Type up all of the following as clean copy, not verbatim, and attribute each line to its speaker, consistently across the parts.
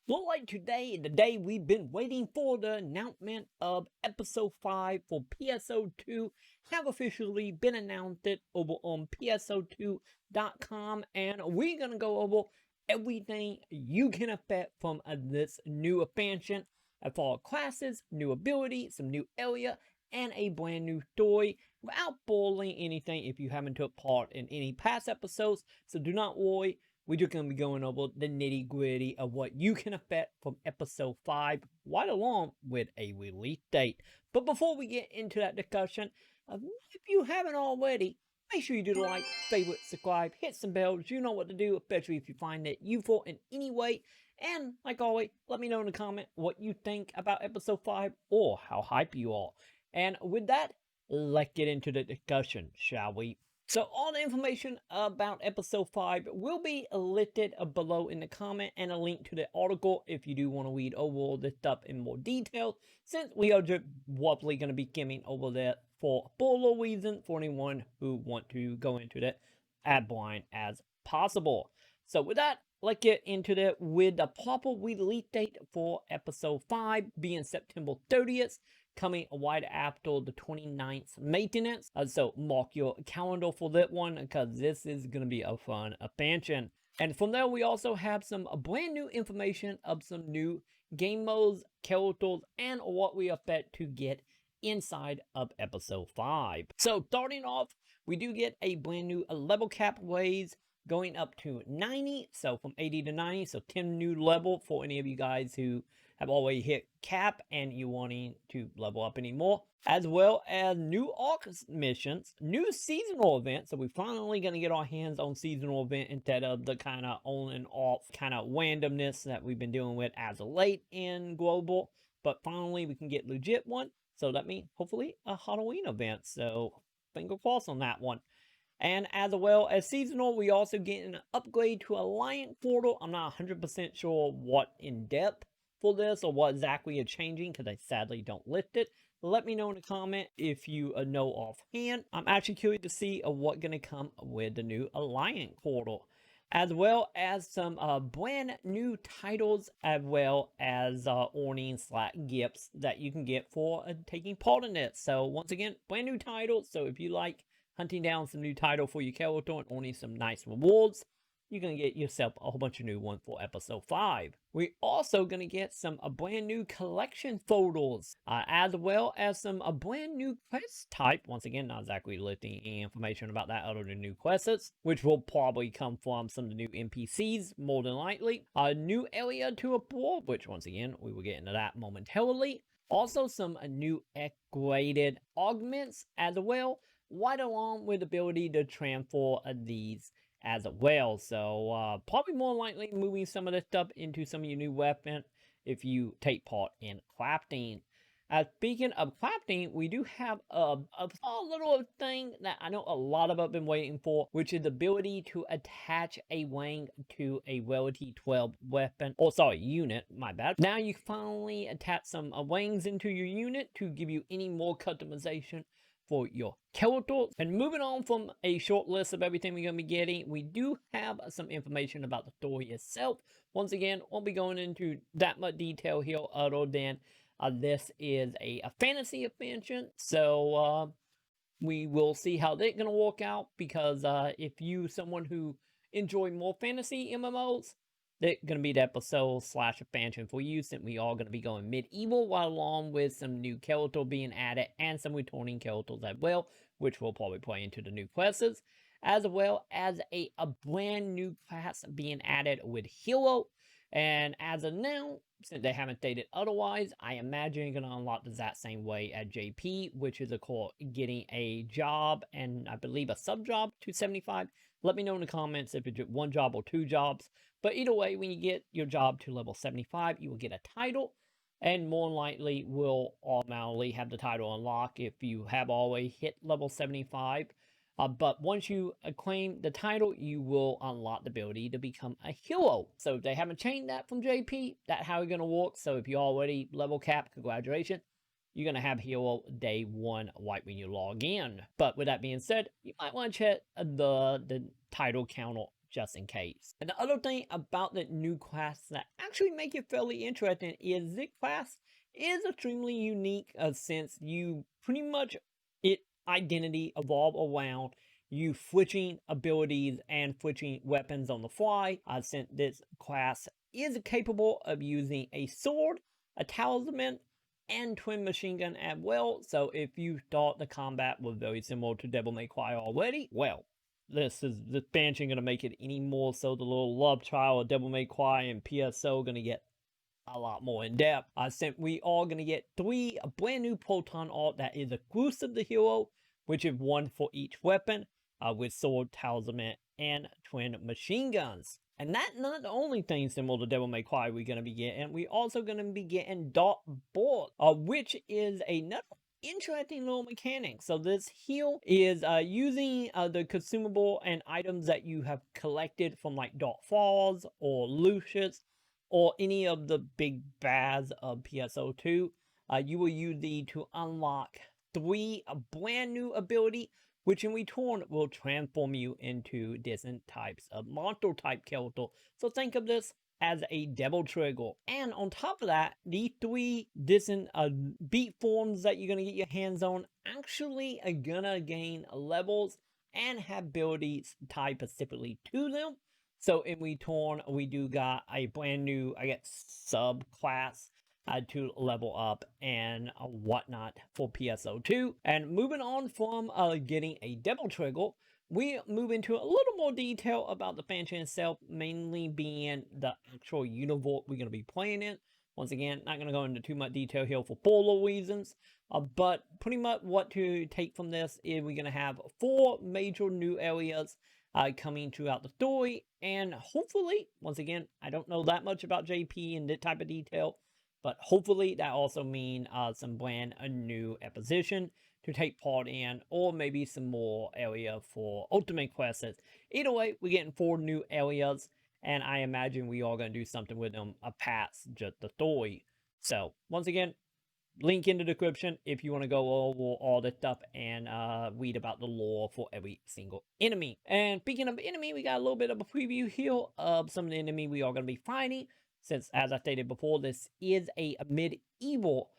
Speaker 1: Look like today, the day we've been waiting for, the announcement of episode 5 for PSO2 have officially been announced over on PSO2.com, and we're gonna go over everything you can expect from this new expansion as far as classes, new ability, some new area, and a brand new story without spoiling anything if you haven't took part in any past episodes, so do not worry. We're just going to be going over the nitty gritty of what you can expect from episode 5, right along with a release date. But before we get into that discussion, if you haven't already, make sure you do the like, favorite, subscribe, hit some bells. You know what to do, especially if you find it useful in any way. And like always, let me know in the comment what you think about episode 5 or how hype you are. And with that, let's get into the discussion, shall we? So all the information about episode 5 will be listed below in the comment, and a link to the article if you do want to read over all this stuff in more detail, since we are just roughly going to be skimming over that for spoiler reason for anyone who want to go into that as blind as possible. So with that, let's get into that with the proper release date for episode 5 being September 30th. Coming right after the 29th maintenance. So mark your calendar for that one, because this is going to be a fun expansion. And from there, we also have some brand new information of some new game modes, characters, and what we expect to get inside of episode 5. So starting off, we do get a brand new level cap raise going up to 90. So from 80 to 90, so 10 new level for any of you guys who have already hit cap and you wanting to level up anymore, as well as new arc missions, new seasonal events. So we're finally going to get our hands on seasonal event instead of the kind of on and off kind of randomness that we've been dealing with as of late in global. But finally we can get legit one. So that means hopefully a Halloween event. So finger crossed on that one. And as well as seasonal, we also get an upgrade to Alliant portal. I'm not 100% sure what in depth for this or what exactly is changing, because I sadly don't list it. Let me know in the comment if you know offhand. I'm actually curious to see what's going to come with the new Alliant portal, as well as some brand new titles, as well as earnings/gifts that you can get for taking part in it. So once again, brand new titles. So if you like hunting down some new title for your character and earning some nice rewards, you're going to get yourself a whole bunch of new ones for episode 5. We're also going to get some brand new collection photos, as well as some brand new quest type. Once again, not exactly listing any information about that other than new quests, which will probably come from some of the new NPCs, more than likely. A new area to explore, which once again, we will get into that momentarily. Also some new S-Grade Augments as well, right along with the ability to transfer these as well. So probably more likely moving some of this stuff into some of your new weapons if you take part in crafting. Speaking of crafting, we do have a little thing that I know a lot of us have been waiting for, which is the ability to attach a wing to a Rarity 12 weapon, or sorry, unit, my bad. Now you can finally attach some wings into your unit to give you any more customization for your character. And moving on from a short list of everything we're going to be getting, we do have some information about the story itself. Once again, won't be going into that much detail here, other than this is a fantasy expansion. So we will see how they're going to work out, because if you someone who enjoy more fantasy MMOs, they're going to be the episode/expansion for you, since we are going to be going medieval, while along with some new characters being added and some returning characters as well, which will probably play into the new quests, as well as a brand new class being added with Hero. And as of now, since they haven't stated otherwise, I imagine you're going to unlock the exact same way as JP, which is of course getting a job and I believe a sub job to 75. Let me know in the comments if it's one job or two jobs. But either way, when you get your job to level 75, you will get a title, and more likely will automatically have the title unlocked if you have already hit level 75. But once you claim the title, you will unlock the ability to become a hero. So they haven't changed that from JP. That's how it's going to work. So if you already level cap, congratulations. You're going to have hero day 1 right when you log in. But with that being said, you might want to check the title counter just in case. And the other thing about the new class that actually make it fairly interesting is this class is extremely unique since you pretty much its identity evolve around you switching abilities and switching weapons on the fly, since this class is capable of using a sword, a talisman, and twin machine gun as well. So if you thought the combat was very similar to Devil May Cry already, well, this expansion gonna make it any more so. The little love child of Devil May Cry and PSO gonna get a lot more in depth. Since we are gonna get 3 brand new Photon Art that is exclusive to Hero, which is 1 for each weapon, with sword, talisman, and twin machine guns. And that's not the only thing similar to Devil May Cry we're going to be getting. We also going to be getting Dark Bolt, which is another interesting little mechanic. So this here is using the consumable and items that you have collected from like Dark Falls or Lucius or any of the big bads of PSO2. You will use these to unlock 3 brand new ability, which in return will transform you into different types of monster type character. So think of this as a devil trigger. And on top of that, these 3 different beat forms that you're gonna get your hands on actually are gonna gain levels and have abilities tied specifically to them. So in return, we do got a brand new, I guess, subclass to level up and whatnot for PSO2. And moving on from getting a devil trigger, we move into a little more detail about the expansion itself, mainly being the actual universe we're going to be playing in. Once again, not going to go into too much detail here for spoiler reasons, but pretty much what to take from this is we're going to have 4 major new areas coming throughout the story, and hopefully, once again, I don't know that much about JP and this type of detail, but hopefully that also means some brand new exposition to take part in, or maybe some more area for ultimate quests. Either way, we're getting 4 new areas, and I imagine we are going to do something with them past just the story. So, once again, link in the description if you want to go over all this stuff and read about the lore for every single enemy. And speaking of enemy, we got a little bit of a preview here of some of the enemy we are going to be fighting. Since, as I stated before, this is a medieval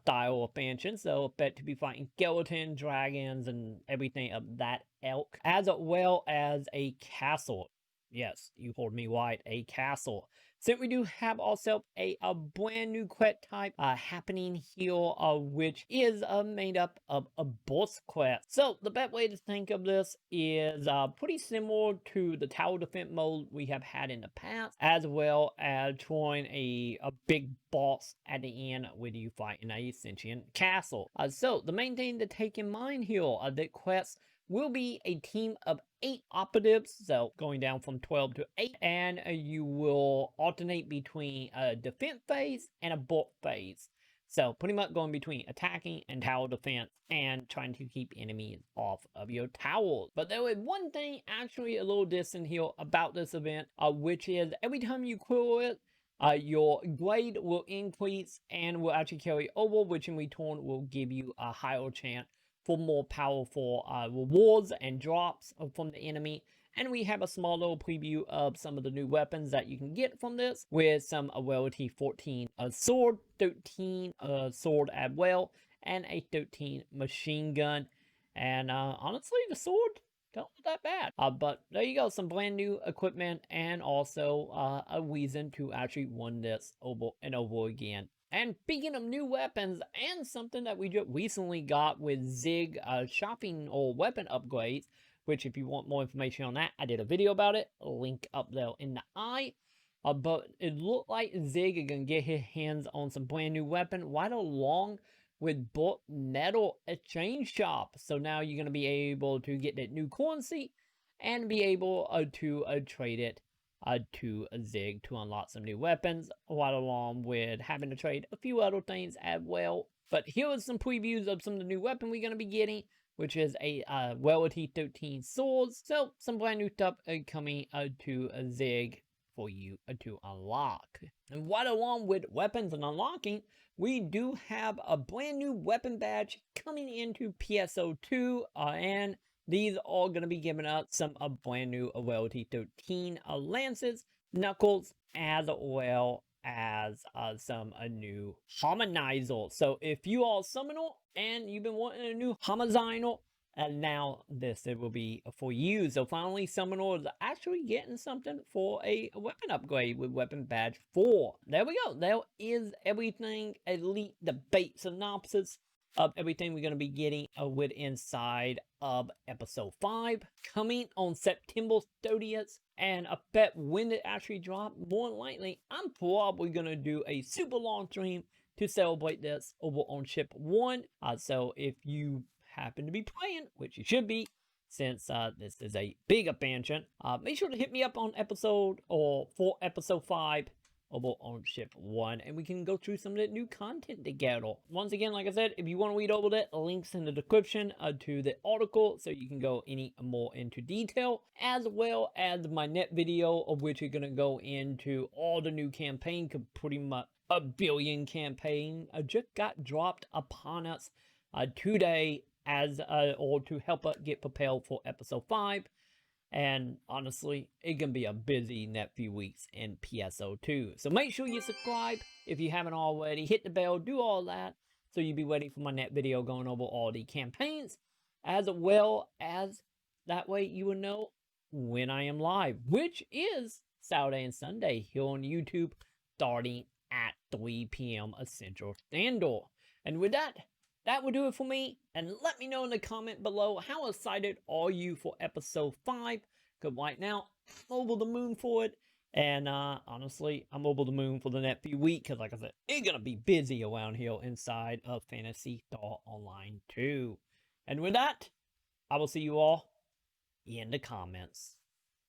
Speaker 1: style expansion, so bet to be fighting skeleton, dragons, and everything of that ilk, as well as a castle. Yes, you heard me right, a castle. Since we do have also a brand new quest type happening here, which is made up of a boss quest. So the best way to think of this is pretty similar to the tower defense mode we have had in the past, as well as throwing a big boss at the end with you fighting a sentient castle. So the main thing to take in mind here, the quest will be a team of 8 operatives, so going down from 12 to 8, and you will alternate between a defense phase and a bulk phase. So pretty much going between attacking and tower defense and trying to keep enemies off of your towers. But there is one thing actually a little distant here about this event, which is every time you clear it, your grade will increase and will actually carry over, which in return will give you a higher chance for more powerful rewards and drops from the enemy. And we have a small little preview of some of the new weapons that you can get from this, with some rarity 14 sword, 13 sword as well, and a 13 machine gun. And honestly, the sword don't look that bad. But there you go, some brand new equipment and also a reason to actually run this over and over again. And speaking of new weapons, and something that we just recently got with Zig shopping or weapon upgrades, which if you want more information on that, I did a video about it, link up there in the eye. But it looked like Zig is going to get his hands on some brand new weapon right along with bulk metal exchange shop. So now you're going to be able to get that new currency and be able to trade it to Zig to unlock some new weapons, right along with having to trade a few other things as well. But here are some previews of some of the new weapon we're going to be getting, which is a rarity 13 swords. So some brand new stuff coming to Zig for you to unlock. And right along with weapons and unlocking, we do have a brand new weapon badge coming into PSO2, and these are going to be giving us some brand new ability 13 lances, knuckles, as well as some new harmonizer. So if you are a summoner and you've been wanting a new harmonizer, and now this it will be for you. So finally, summoners are actually getting something for a weapon upgrade with weapon badge 4. There we go. There is everything elite debate synopsis of everything we're going to be getting with inside of episode 5, coming on September 30th. And I bet when it actually drops, more than likely, I'm probably going to do a super long stream to celebrate this over on ship 1. So if you happen to be playing, which you should be, since this is a big expansion, make sure to hit me up on episode or for episode 5 over on ship 1, and we can go through some of that new content together. Once again, like I said, if you want to read over that, links in the description to the article, so you can go any more into detail, as well as my net video, of which are going to go into all the new campaign, pretty much a billion campaign just got dropped upon us today, as or to help us get prepared for episode 5. And honestly, it can be a busy next few weeks in PSO2. So make sure you subscribe if you haven't already. Hit the bell, do all that, so you'll be ready for my next video going over all the campaigns, as well as that way you will know when I am live, which is Saturday and Sunday here on YouTube, starting at 3 p.m. Central Standard. And with that, that will do it for me, and let me know in the comment below how excited are you for episode 5, because right now, I'm over the moon for it, and honestly, I'm over the moon for the next few weeks, because like I said, it's going to be busy around here inside of Phantasy Star Online 2. And with that, I will see you all in the comments.